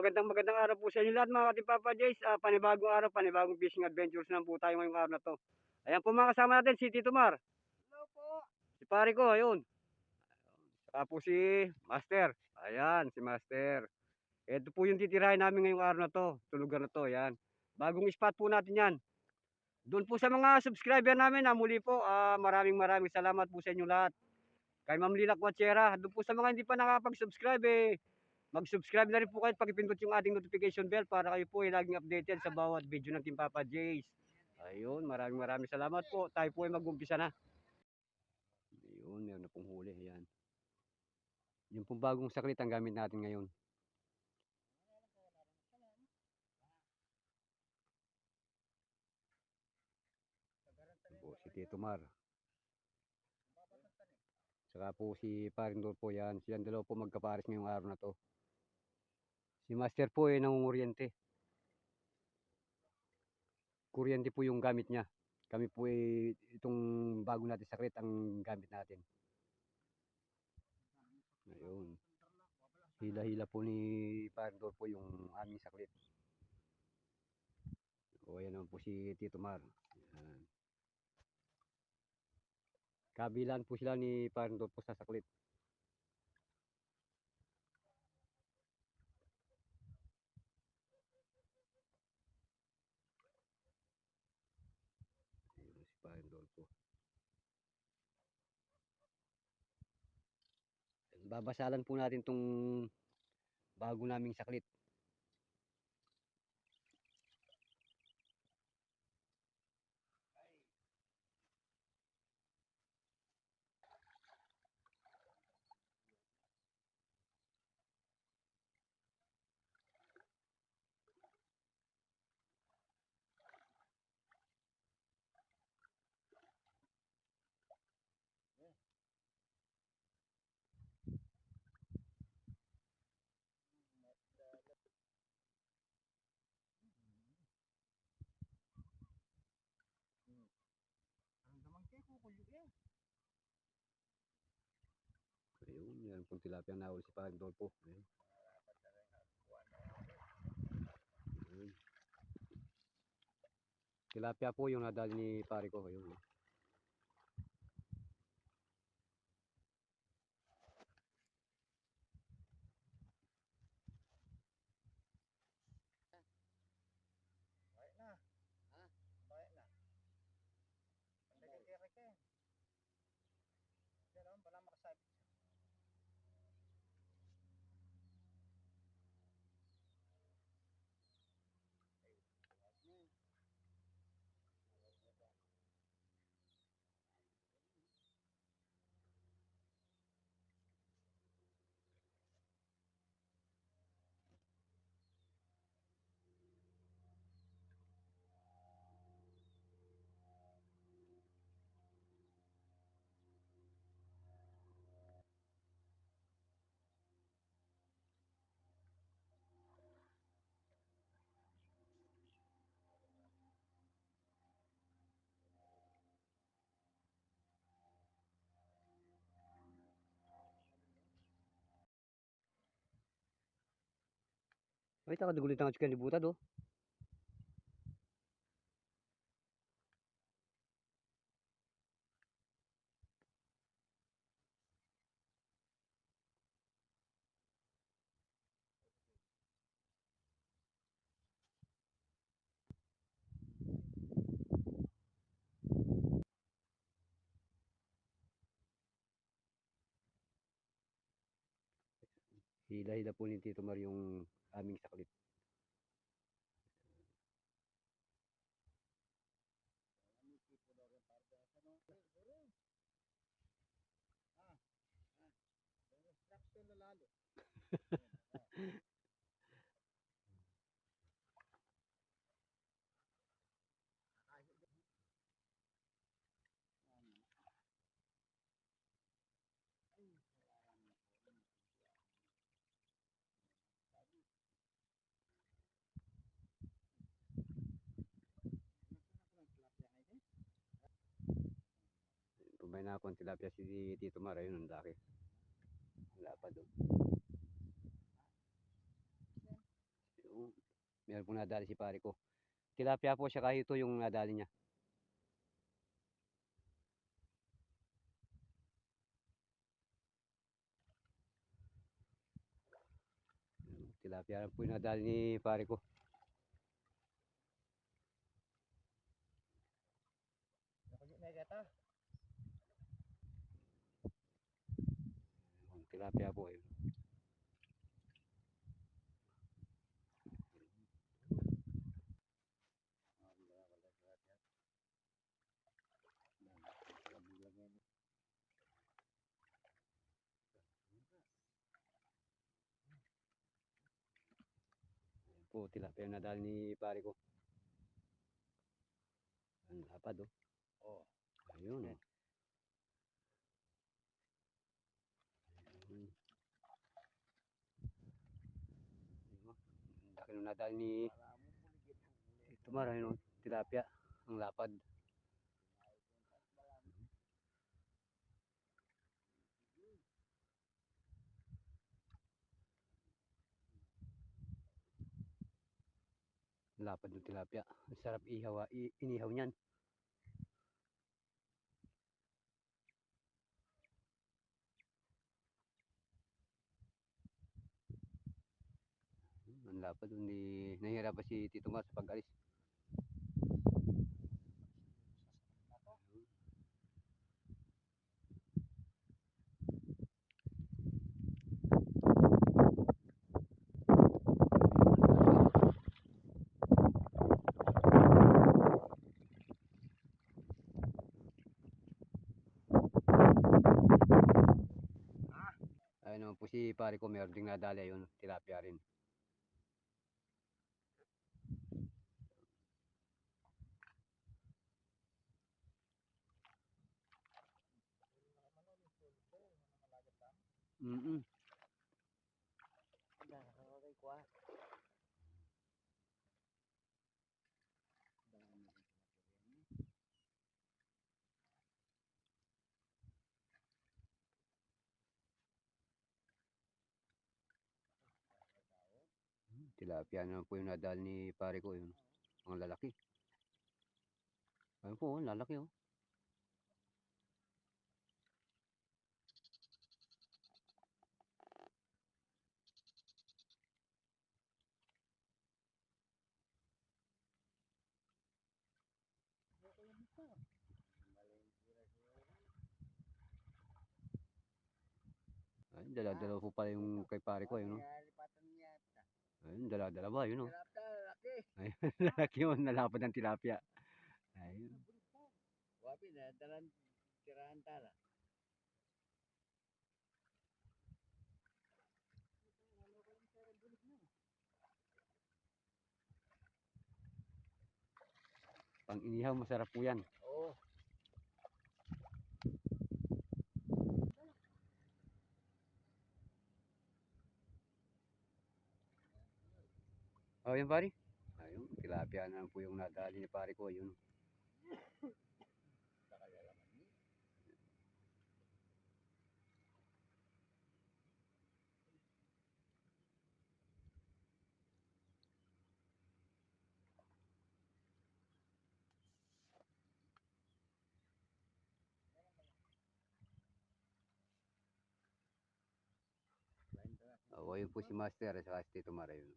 magandang araw po sa inyo lahat mga ating Papa Jays. Panibagong araw, panibagong fishing adventures naman po tayo ngayong araw na to. Ayan po mga kasama natin, si Tito Mar. Hello po. Si pare ko, ayun. Saka po si Master. Ayan, si Master. Ito po yung titirahin namin ngayong araw na to. Tulugan na to, ayan. Bagong spot po natin yan. Doon po sa mga subscriber namin, muli po, maraming salamat po sa inyo lahat. Kay Ma'am Lila Quachera, doon po sa mga hindi pa nakapag-subscribe, mag-subscribe na rin po kayo, pag-ipindot yung ating notification bell para kayo po ay laging updated sa bawat video ng Team Papa Jays. Ayun, maraming salamat po. Tayo po ay mag-umpisa na. Ayun, meron na pong huli. Ayan. Yung pong bagong saklit ang gamit natin ngayon. Ito po, si Tito Mar. Saka po si Parindor po yan. Silang dalawa po magkapares ngayong araw na to. Si Master po ay nangunguryente. Kuryente po yung gamit niya. Kami po ay itong bago natin saklit ang gamit natin. Ayun. Hila-hila po ni Parindor po yung aming saklit. O ayan naman po si Tito Mar. Ayan. Kabilaan po sila ni Parindor po sa saklit. Ayun si Parindor po. Babasalan po natin tong bago naming saklit. Ayun, yan pong tilapia na si Parindor po. Ayun. Ayun. Tilapia po yung nadali ni pare ko. Ayun. Baik na. Ha? Baik na. Pandagay kaya kaya. Yan naman, wala makasabit. Ay, takadugulit ang chicken libutan do. Hila-hila po ni Tito Mar yung aming saklit. Lalo. Tumay na ako ang tilapia si Tito Mar. Ayun, ang laki. Wala pa doon. Meron pong nadali si pare ko. Tilapia po siya kahit ito yung nadali niya. Tilapia po yung nadali ni pare ko. Nakulit na gata. Tilapia po yun. Po, tilapia yung nadali ni pare ko. Ang lapad oh. Oh. Ayun oh. Ayun. Ang laki nung nadali ni Tumar, ayun oh. Tilapia. Ang lapad. Lapad ng tilapia. Ang sarap ihaw, inihaw niyan. Ang lapad, hindi nahihirapan si Tito Mar sa pag-alis. Ayun naman po si pare ko, meron ding nadali, ayun, tilapia rin. Mm. Tilapia naman po yung nadali ni pare ko, yun. Ang lalaki. Ayun po, ang lalaki oh. Ayun, dala-dala po pala yung kay pare ko, ayun oh. Lipatan niya. Ayun, dala-dala ba, ayun oh. Tilapia, laki. Ayun, lalaki yun, nalapad ng tilapia. Ayun. Wapi na, dalan tirahan tala. Pang inihaw, masarap po yan. Oo. Oh, yun pare. Ayun, tilapia na po yung nadali ni pare ko, ayun. Oh, ayun po si Master at saka si Tito Mar, ayun.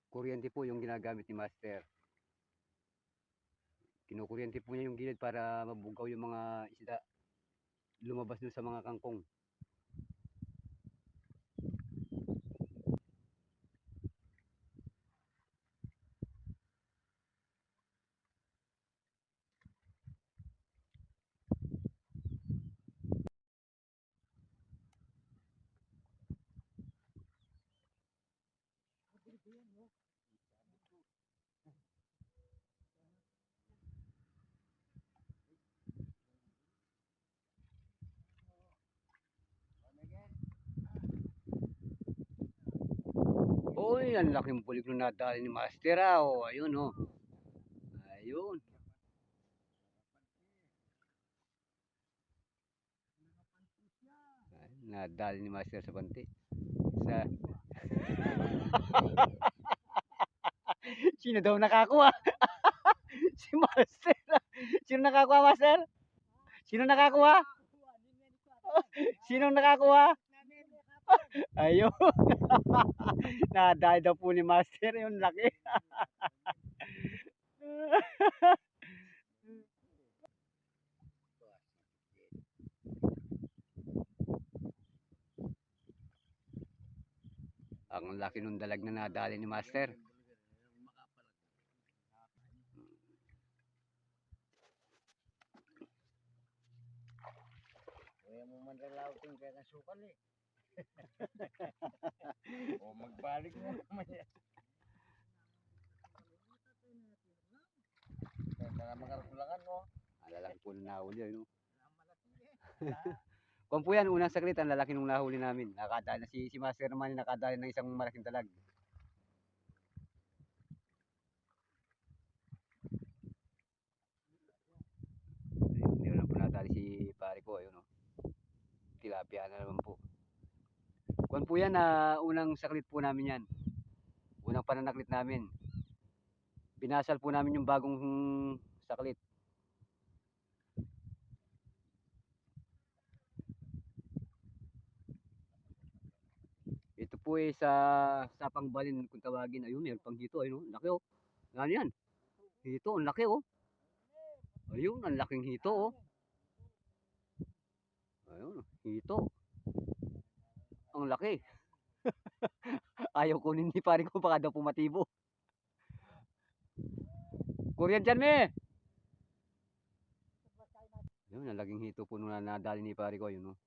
Kuryente po yung ginagamit ni Master. Kinukuryente po niya yung gilid para mabugaw yung mga isda. Lumabas dun sa mga kangkong. Uy, ang laking bulig nung nadali ni Master ah. Oh, ayun oh. Ayun. Ayun, nadali ni Master sa panti. Sa Sino daw nakakuha? Si Master. Sino nakakuha, Master? Sino nakakuha? Sinong nakakuha? Ayun. Nadali daw po ni Master yung laki. Ang laki nung dalag na nadali ni Master. Kaya mo man rin lauting kaya kasukal eh. O magbalik mo naman yan. Kaya para makarkulangan mo. Alalaki po nung nahuli. No? Kung po yan, unang saglit, ang lalaki nung nahuli namin. Nakadali na si Master naman, nakadali ng isang malaking dalag. Ayun, meron na po nadali si pare ko. Ayun, no? Tilapia na naman po. Kung po yan, unang saklit po namin yan. Unang pananaklit namin. Binasal po namin yung bagong saklit. Ito po sa sapang balin kung tawagin. Ayun, meron pang hito. Ayun, laki oh. Ano yan? Hito, ang laki oh. Ayun, ang laking hito oh. Ayun, hito. Ang laki. Ayaw kunin ni pare ko, baka daw pumatibo. Korean dyan, me! Ayun, ang laking hito po nung nadali ni pare ko. Ayun oh.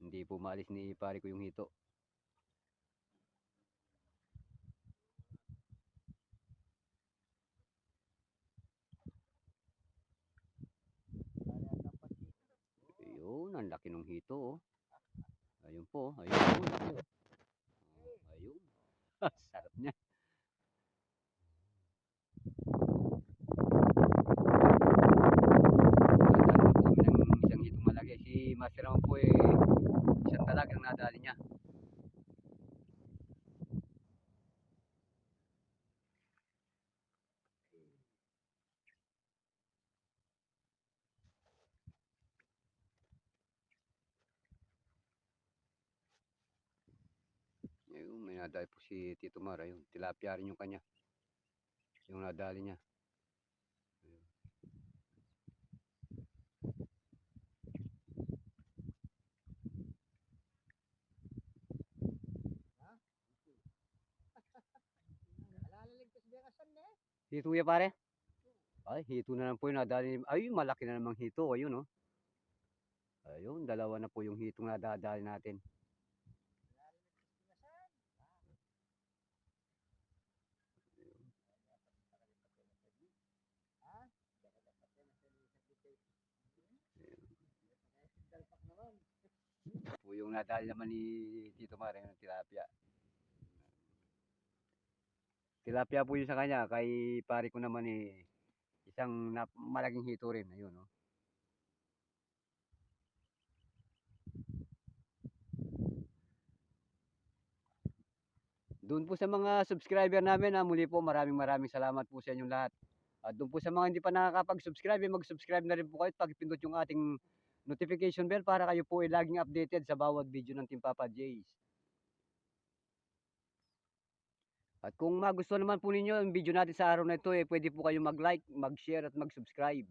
Hindi po maalis ni pare ko yung hito. Ayun, ang laki ng hito oh. Ayun po, ayun po, laki oh. Ayun. Sarap niya. Nadali na po kami ng isang hitong malaki. Si Master naman po isang talag ang nadali niya. Ayun, may nadali po si Tito Mar. Ayun, tilapia rin yung kanya. Yung nadali niya. Ayun. Alalaligtas din kasan na eh. Hito ya pare? Ay, hito na lang po yung nadali. Ayun, malaki na namang hito. Ayun oh. Ayun, dalawa na po yung hitong nadadali natin. Po yung nadali naman ni Tito Mar, yung tilapia. Tilapia po yun sa kanya, kay pare ko naman isang malaking hito rin. Ayun oh. Doon po sa mga subscriber namin, muli po maraming salamat po sa inyong lahat. At doon po sa mga hindi pa nakakapag-subscribe, mag-subscribe na rin po kayo at pakipindot yung ating notification bell para kayo po ay laging updated sa bawat video ng Team Papa Jays. At kung magustuhan naman po ninyo yung video natin sa araw na ito, pwede po kayo mag-like, mag-share at mag-subscribe.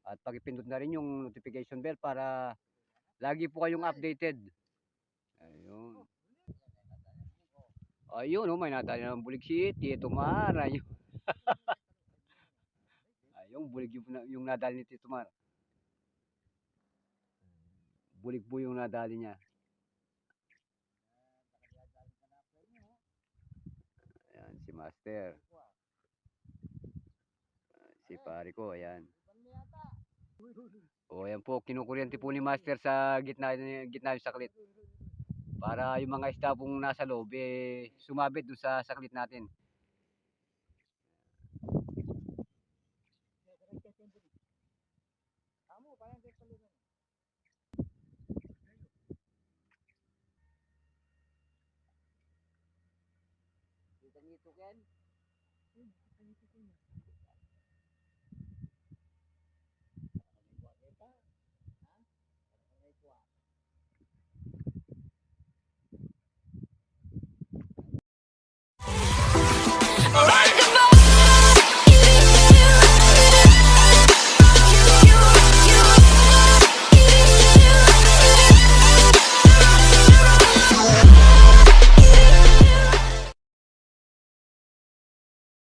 At pakipindot na rin yung notification bell para lagi po kayong updated. Ayun. Ayun, oh, may nadali ng bulig si Tito Mar. Ayun. Ayun, bulig yung nadali ni Tito Mar. Bulig po yung nadali niya. Ayan, si Master. Si pare ko, ayan. O, ayan po, kinukuryente po ni Master sa gitna yung saklit. Para yung mga isda pong nasa loob, sumabit doon sa saklit natin. Kitang ito, Ken.